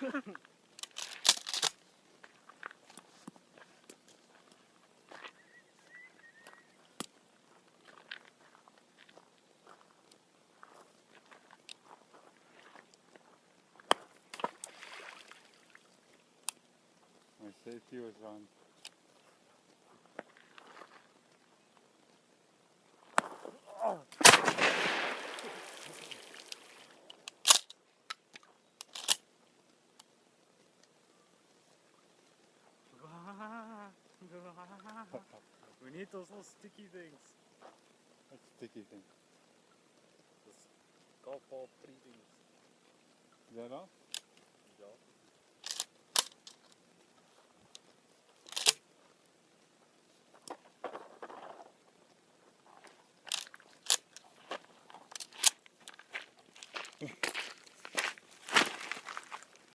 My safety was on. We need those little sticky things. That's a sticky thing. Those golf ball pretty things. Is that all?